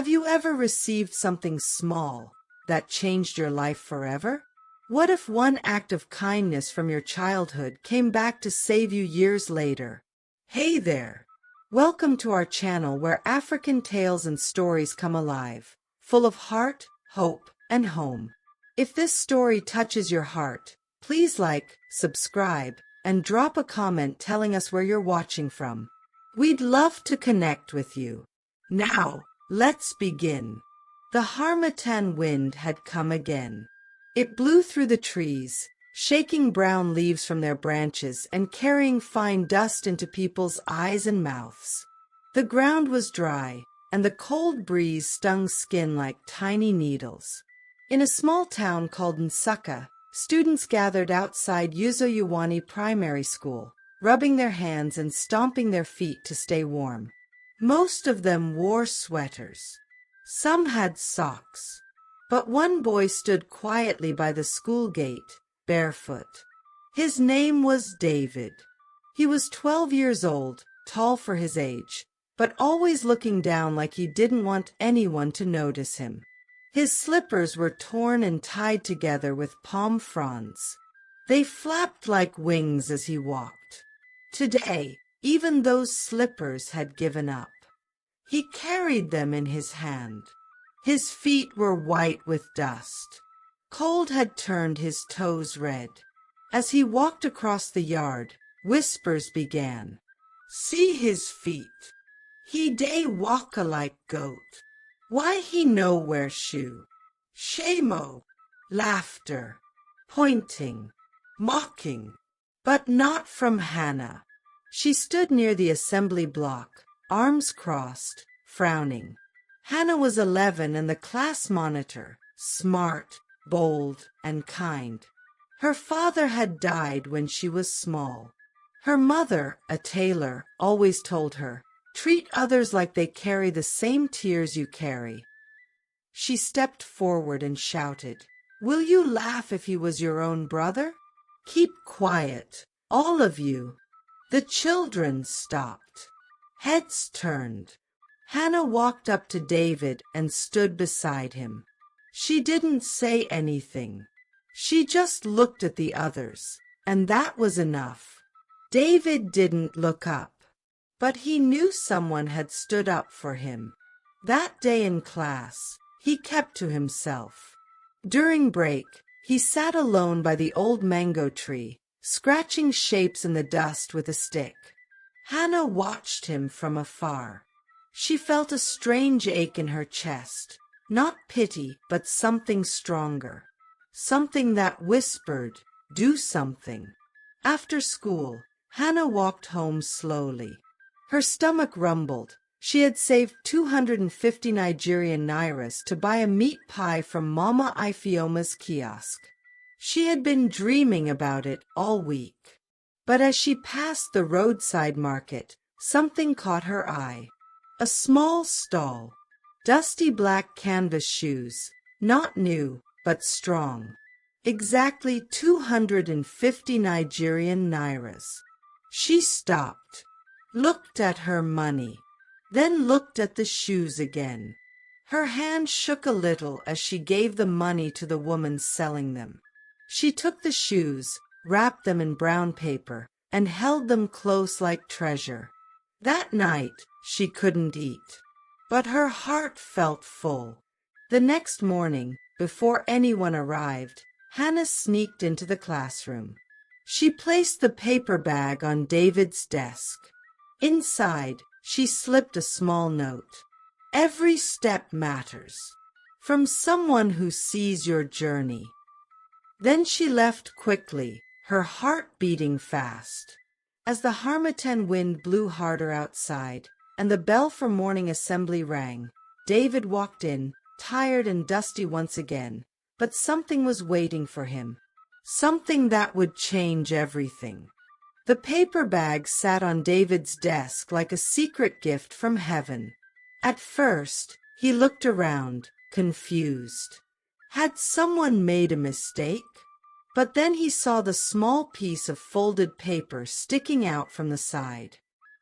Have you ever received something small that changed your life forever? What if one act of kindness from your childhood came back to save you years later? Hey there! Welcome to our channel where African tales and stories come alive, full of heart, hope, and home. If this story touches your heart, please like, subscribe, and drop a comment telling us where you're watching from. We'd love to connect with you. Now, let's begin. The Harmattan wind had come again. It blew through the trees, shaking brown leaves from their branches and carrying fine dust into people's eyes and mouths. The ground was dry, and the cold breeze stung skin like tiny needles. In a small town called Nsukka, students gathered outside Uzoyuwani Primary School, rubbing their hands and stomping their feet to stay warm. Most of them wore sweaters. Some had socks. But one boy stood quietly by the school gate, barefoot. His name was David. He was 12 years old, tall for his age, but always looking down like he didn't want anyone to notice him. His slippers were torn and tied together with palm fronds. They flapped like wings as he walked. Today, even those slippers had given up. He carried them in his hand. His feet were white with dust. Cold had turned his toes red. As he walked across the yard, whispers began. "See his feet. He dey walk like goat. Why he no wear shoe? Shame-o!" Laughter, pointing, mocking. But not from Hannah. She stood near the assembly block, arms crossed, frowning. Hannah was 11 and the class monitor, smart, bold, and kind. Her father had died when she was small. Her mother, a tailor, always told her, "Treat others like they carry the same tears you carry." She stepped forward and shouted, "Will you laugh if he was your own brother? Keep quiet, all of you." The children stopped. Heads turned. Hannah walked up to David and stood beside him. She didn't say anything. She just looked at the others, and that was enough. David didn't look up, but he knew someone had stood up for him. That day in class, he kept to himself. During break, he sat alone by the old mango tree, scratching shapes in the dust with a stick. Hannah watched him from afar. She felt a strange ache in her chest, not pity, but something stronger, something that whispered, "Do something." After school, Hannah walked home slowly. Her stomach rumbled. She had saved 250 Nigerian nairas to buy a meat pie from Mama Ifeoma's kiosk. She had been dreaming about it all week. But as she passed the roadside market, something caught her eye. A small stall. Dusty black canvas shoes, not new, but strong. Exactly 250 Nigerian nairas. She stopped, looked at her money, then looked at the shoes again. Her hand shook a little as she gave the money to the woman selling them. She took the shoes, wrapped them in brown paper, and held them close like treasure. That night, she couldn't eat, but her heart felt full. The next morning, before anyone arrived, Hannah sneaked into the classroom. She placed the paper bag on David's desk. Inside, she slipped a small note. "Every step matters. From someone who sees your journey." Then she left quickly, her heart beating fast. As the Harmattan wind blew harder outside, and the bell for morning assembly rang, David walked in, tired and dusty once again, but something was waiting for him. Something that would change everything. The paper bag sat on David's desk like a secret gift from heaven. At first, he looked around, confused. Had someone made a mistake? But then he saw the small piece of folded paper sticking out from the side.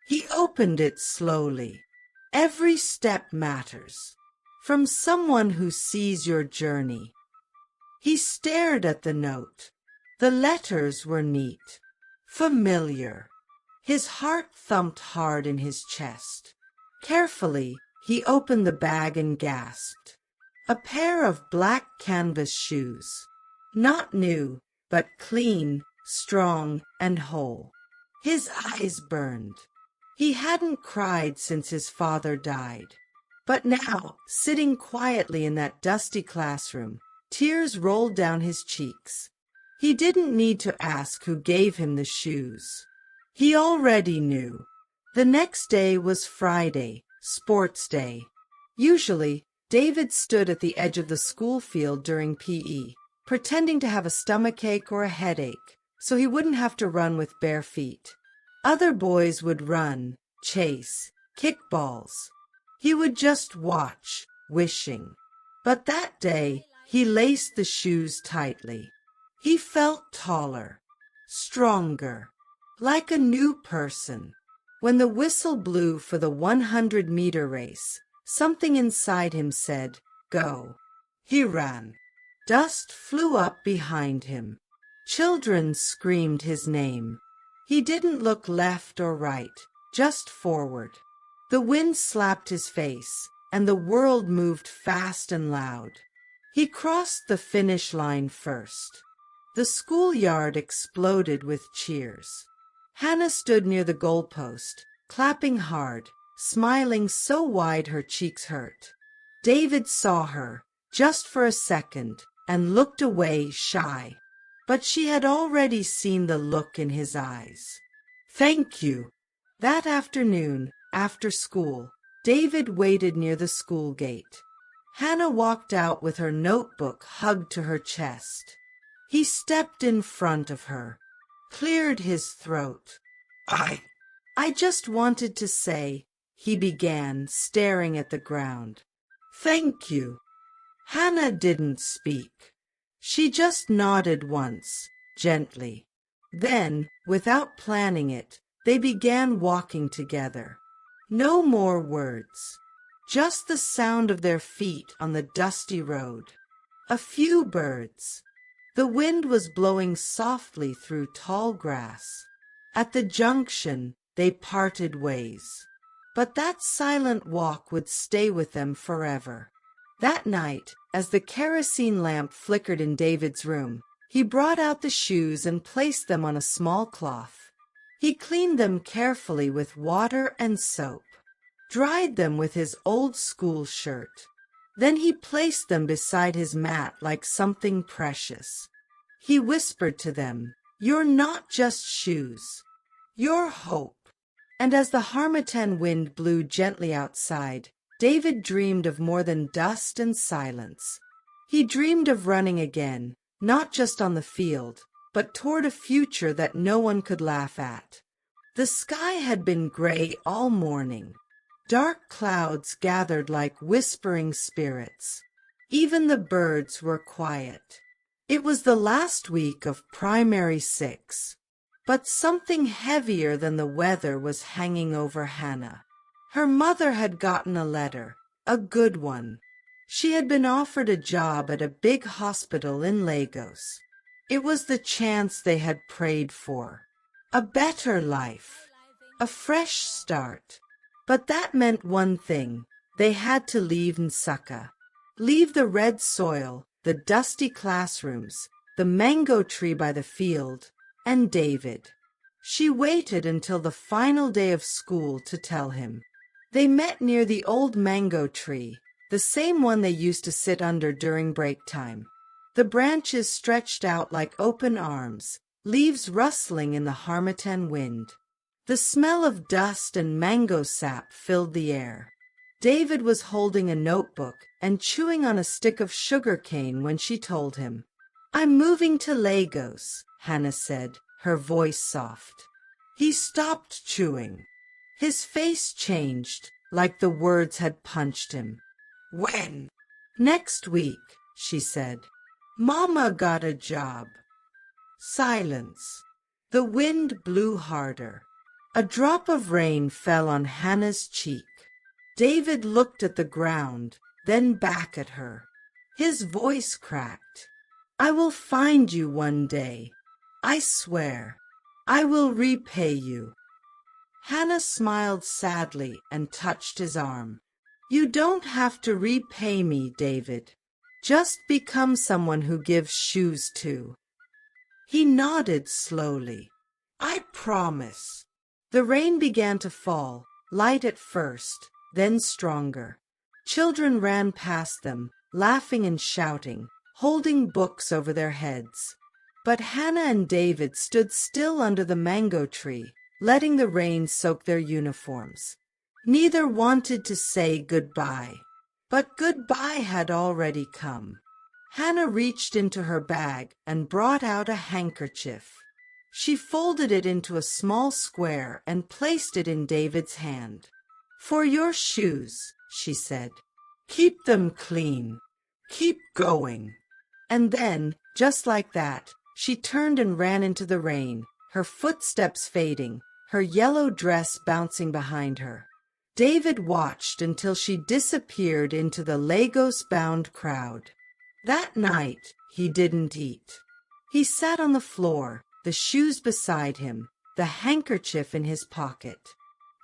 He opened it slowly. Every step matters. from someone who sees your journey. He stared at the note. The letters were neat, familiar. His heart thumped hard in his chest. Carefully, he opened the bag and gasped. A pair of black canvas shoes. Not new, but clean, strong, and whole. His eyes burned. He hadn't cried since his father died. But now, sitting quietly in that dusty classroom, tears rolled down his cheeks. He didn't need to ask who gave him the shoes. He already knew. The next day was Friday, sports day. Usually, David stood at the edge of the school field during PE, pretending to have a stomachache or a headache, so he wouldn't have to run with bare feet. Other boys would run, chase, kick balls. He would just watch, wishing. But that day, he laced the shoes tightly. He felt taller, stronger, like a new person. When the whistle blew for the 100-meter race, something inside him said, "Go." He ran. Dust flew up behind him. Children screamed his name. He didn't look left or right, just forward. The wind slapped his face, and the world moved fast and loud. He crossed the finish line first. The schoolyard exploded with cheers. Hannah stood near the goalpost, clapping hard, smiling so wide her cheeks hurt. David saw her, just for a second, and looked away shy. But she had already seen the look in his eyes. "Thank you." That afternoon, after school, David waited near the school gate. Hannah walked out with her notebook hugged to her chest. He stepped in front of her, cleared his throat. I just wanted to say," he began, staring at the ground. "Thank you." Hannah didn't speak. She just nodded once, gently. Then, without planning it, they began walking together. No more words, just the sound of their feet on the dusty road. A few birds. The wind was blowing softly through tall grass. At the junction, they parted ways. But that silent walk would stay with them forever. That night, as the kerosene lamp flickered in David's room, he brought out the shoes and placed them on a small cloth. He cleaned them carefully with water and soap, dried them with his old school shirt. Then he placed them beside his mat like something precious. He whispered to them, "You're not just shoes. You're hope." And as the harmattan wind blew gently outside, David dreamed of more than dust and silence. He dreamed of running again, not just on the field, but toward a future that no one could laugh at. The sky had been gray all morning. Dark clouds gathered like whispering spirits. Even the birds were quiet. It was the last week of primary 6, but something heavier than the weather was hanging over Hannah. Her mother had gotten a letter, a good one. She had been offered a job at a big hospital in Lagos. It was the chance they had prayed for. A better life. A fresh start. But that meant one thing. They had to leave Nsukka. Leave the red soil, the dusty classrooms, the mango tree by the field, and David. She waited until the final day of school to tell him. They met near the old mango tree, the same one they used to sit under during break time. The branches stretched out like open arms, leaves rustling in the harmattan wind. The smell of dust and mango sap filled the air. David was holding a notebook and chewing on a stick of sugar cane when she told him. "I'm moving to Lagos," Hannah said, her voice soft. He stopped chewing. His face changed, like the words had punched him. "When?" "Next week," she said. "Mama got a job." Silence. The wind blew harder. A drop of rain fell on Hannah's cheek. David looked at the ground, then back at her. His voice cracked. "I will find you one day. I swear. I will repay you." Hannah smiled sadly and touched his arm. "You don't have to repay me, David. Just become someone who gives shoes to." He nodded slowly. "I promise." The rain began to fall, light at first, then stronger. Children ran past them, laughing and shouting, holding books over their heads. But Hannah and David stood still under the mango tree, letting the rain soak their uniforms. Neither wanted to say goodbye, but goodbye had already come. Hannah reached into her bag and brought out a handkerchief. She folded it into a small square and placed it in David's hand. "For your shoes," she said. "Keep them clean. Keep going." And then, just like that, she turned and ran into the rain, her footsteps fading, her yellow dress bouncing behind her. David watched until she disappeared into the Lagos-bound crowd. That night, he didn't eat. He sat on the floor, the shoes beside him, the handkerchief in his pocket.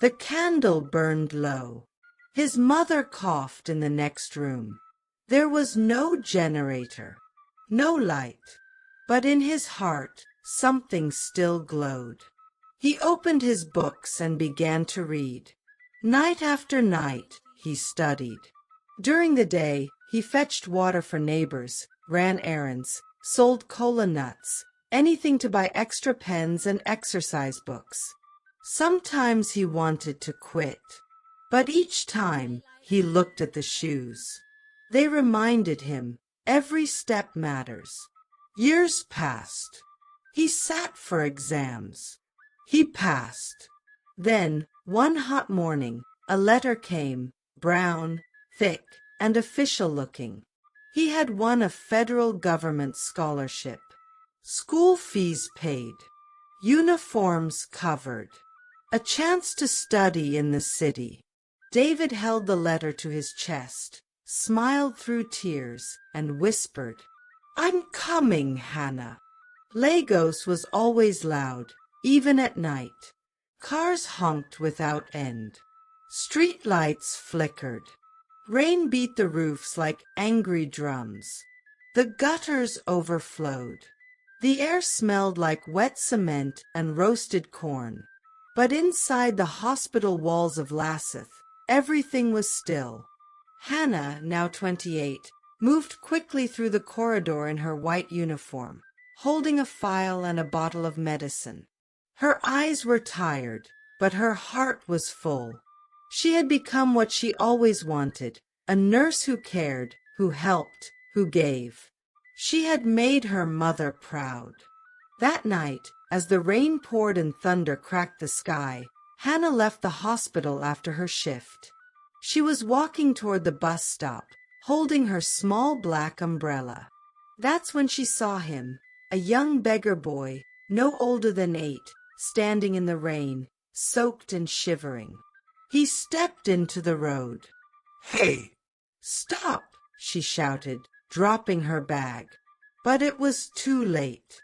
The candle burned low. His mother coughed in the next room. There was no generator, no light, but in his heart something still glowed. He opened his books and began to read. Night after night, he studied. During the day, he fetched water for neighbors, ran errands, sold cola nuts, anything to buy extra pens and exercise books. Sometimes he wanted to quit, but each time he looked at the shoes. They reminded him every step matters. Years passed. He sat for exams. He passed. Then, one hot morning, a letter came, brown, thick, and official-looking. He had won a federal government scholarship. School fees paid. Uniforms covered. A chance to study in the city. David held the letter to his chest, smiled through tears, and whispered, "I'm coming, Hannah." Lagos was always loud, even at night. Cars honked without end. Street lights flickered. Rain beat the roofs like angry drums. The gutters overflowed. The air smelled like wet cement and roasted corn. But inside the hospital walls of Lasseth, everything was still. Hannah, now 28, moved quickly through the corridor in her white uniform, holding a file and a bottle of medicine. Her eyes were tired, but her heart was full. She had become what she always wanted, a nurse who cared, who helped, who gave. She had made her mother proud. That night, as the rain poured and thunder cracked the sky, Hannah left the hospital after her shift. She was walking toward the bus stop, holding her small black umbrella. That's when she saw him, a young beggar boy, no older than 8, standing in the rain, soaked and shivering. He stepped into the road. "Hey, stop!" she shouted, dropping her bag. But it was too late.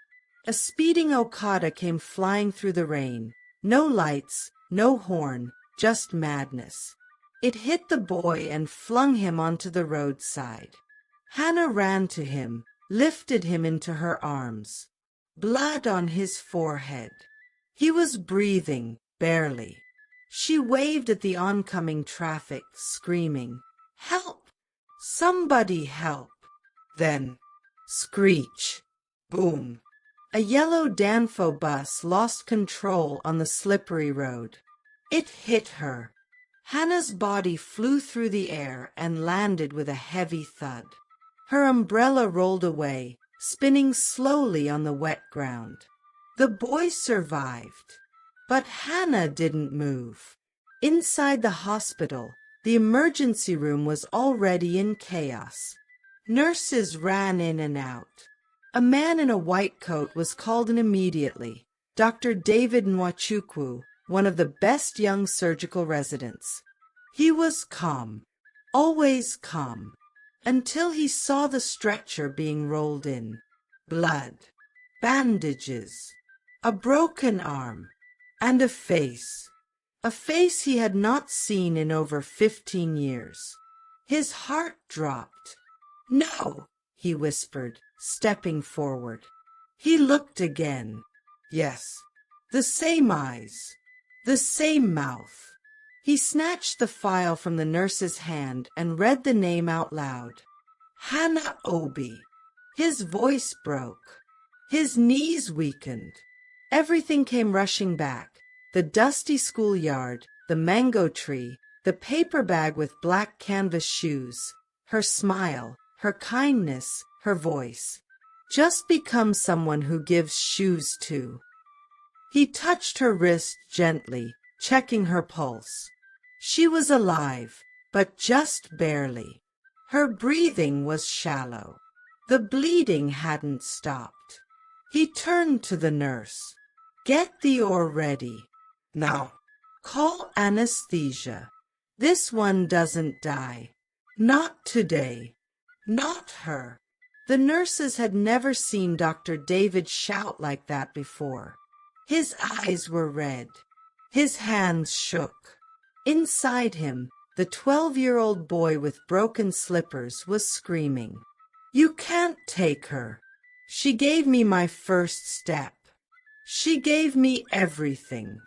A speeding Okada came flying through the rain. No lights, no horn, just madness. It hit the boy and flung him onto the roadside. Hannah ran to him, lifted him into her arms. Blood on his forehead. He was breathing, barely. She waved at the oncoming traffic, screaming, "Help! Somebody help!" Then, screech, boom. A yellow Danfo bus lost control on the slippery road. It hit her. Hannah's body flew through the air and landed with a heavy thud. Her umbrella rolled away, spinning slowly on the wet ground. The boy survived, but Hannah didn't move. Inside the hospital, the emergency room was already in chaos. Nurses ran in and out. A man in a white coat was called in immediately, Dr. David Nwachukwu, one of the best young surgical residents. He was calm. always calm, until he saw the stretcher being rolled in. Blood, bandages, a broken arm, and a face. A face he had not seen in over 15 years. His heart dropped. "No," he whispered, stepping forward. He looked again. Yes, the same eyes, the same mouth. He snatched the file from the nurse's hand and read the name out loud. Hannah Obi. His voice broke. His knees weakened. Everything came rushing back. The dusty schoolyard, the mango tree, the paper bag with black canvas shoes, her smile, her kindness, her voice. Just become someone who gives shoes to. He touched her wrist gently, checking her pulse. She was alive, but just barely. Her breathing was shallow. The bleeding hadn't stopped. He turned to the nurse. "Get the oar ready. Now, call anesthesia. This one doesn't die. Not today. Not her." The nurses had never seen Dr. David shout like that before. His eyes were red. His hands shook. Inside him, the 12-year-old boy with broken slippers was screaming. "You can't take her. She gave me my first step. She gave me everything."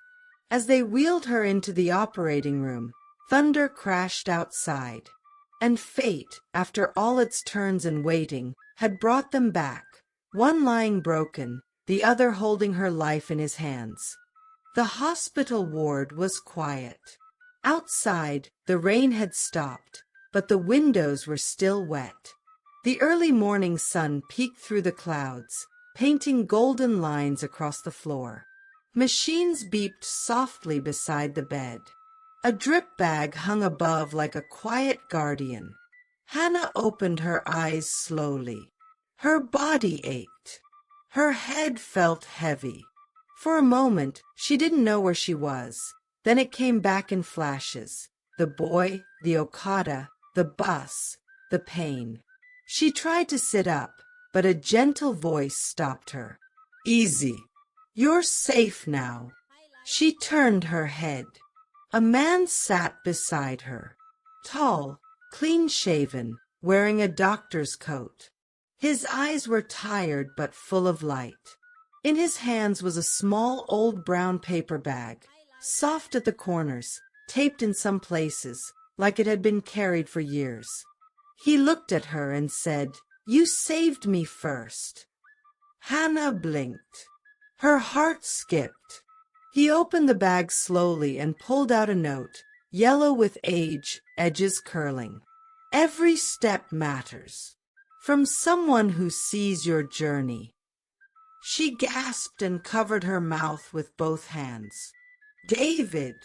As they wheeled her into the operating room, thunder crashed outside. And fate, after all its turns and waiting, had brought them back, one lying broken, the other holding her life in his hands. The hospital ward was quiet. Outside, the rain had stopped, but the windows were still wet. The early morning sun peeked through the clouds, painting golden lines across the floor. Machines beeped softly beside the bed. A drip bag hung above like a quiet guardian. Hannah opened her eyes slowly. Her body ached. Her head felt heavy. For a moment, she didn't know where she was. Then it came back in flashes. The boy, the Okada, the bus, the pain. She tried to sit up, but a gentle voice stopped her. "Easy. You're safe now." She turned her head. A man sat beside her. Tall, clean-shaven, wearing a doctor's coat. His eyes were tired but full of light. In his hands was a small old brown paper bag, soft at the corners, taped in some places, like it had been carried for years. He looked at her and said, "You saved me first." Hannah blinked. Her heart skipped. He opened the bag slowly and pulled out a note, yellow with age, edges curling. "Every step matters. From someone who sees your journey." She gasped and covered her mouth with both hands. "David!"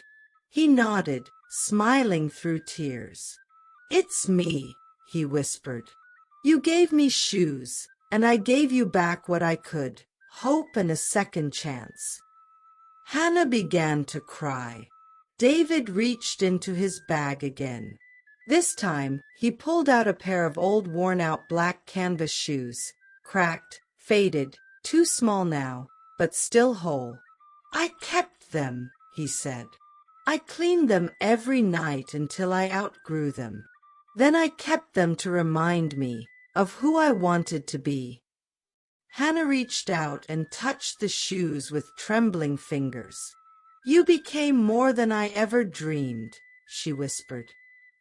He nodded, smiling through tears. "It's me," he whispered. "You gave me shoes, and I gave you back what I could, hope and a second chance." Hannah began to cry. David reached into his bag again. This time, he pulled out a pair of old worn-out black canvas shoes, cracked, faded, too small now, but still whole. "I kept them," he said. "I cleaned them every night until I outgrew them. Then I kept them to remind me of who I wanted to be." Hannah reached out and touched the shoes with trembling fingers. "You became more than I ever dreamed," she whispered.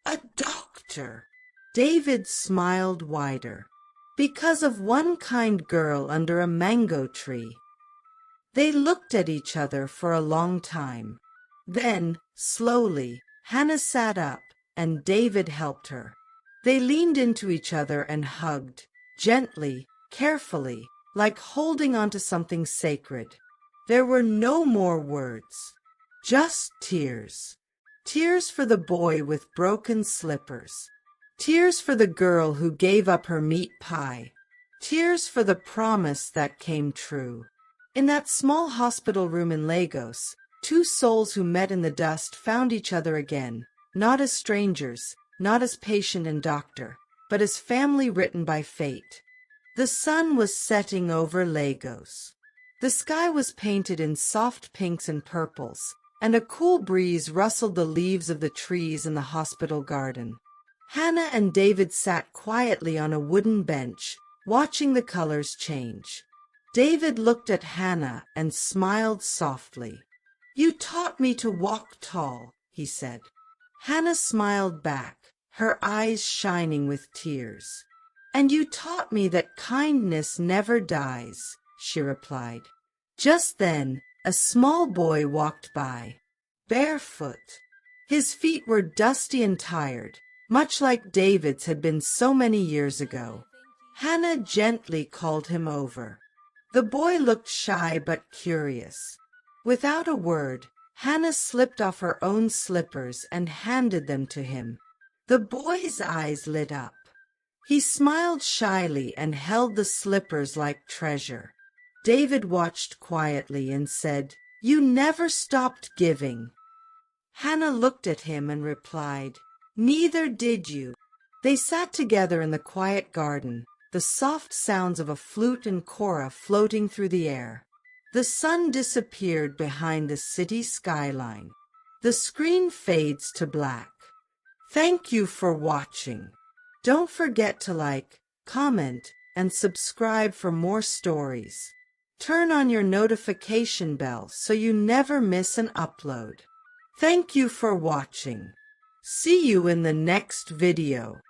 "A doctor." David smiled wider. "Because of one kind girl under a mango tree." They looked at each other for a long time. Then, slowly, Hannah sat up, and David helped her. They leaned into each other and hugged, gently, carefully, like holding onto something sacred. There were no more words, just tears. Tears for the boy with broken slippers. Tears for the girl who gave up her meat pie. Tears for the promise that came true. In that small hospital room in Lagos, two souls who met in the dust found each other again, not as strangers, not as patient and doctor, but as family written by fate. The sun was setting over Lagos. The sky was painted in soft pinks and purples, and a cool breeze rustled the leaves of the trees in the hospital garden. Hannah and David sat quietly on a wooden bench, watching the colors change. David looked at Hannah and smiled softly. "You taught me to walk tall," he said. Hannah smiled back, her eyes shining with tears. "And you taught me that kindness never dies," she replied. Just then, a small boy walked by, barefoot. His feet were dusty and tired, much like David's had been so many years ago. Hannah gently called him over. The boy looked shy but curious. Without a word, Hannah slipped off her own slippers and handed them to him. The boy's eyes lit up. He smiled shyly and held the slippers like treasure. David watched quietly and said, "You never stopped giving." Hannah looked at him and replied, "Neither did you." They sat together in the quiet garden, the soft sounds of a flute and kora floating through the air. The sun disappeared behind the city skyline. The screen fades to black. Thank you for watching. Don't forget to like, comment, and subscribe for more stories. Turn on your notification bell so you never miss an upload. Thank you for watching. See you in the next video.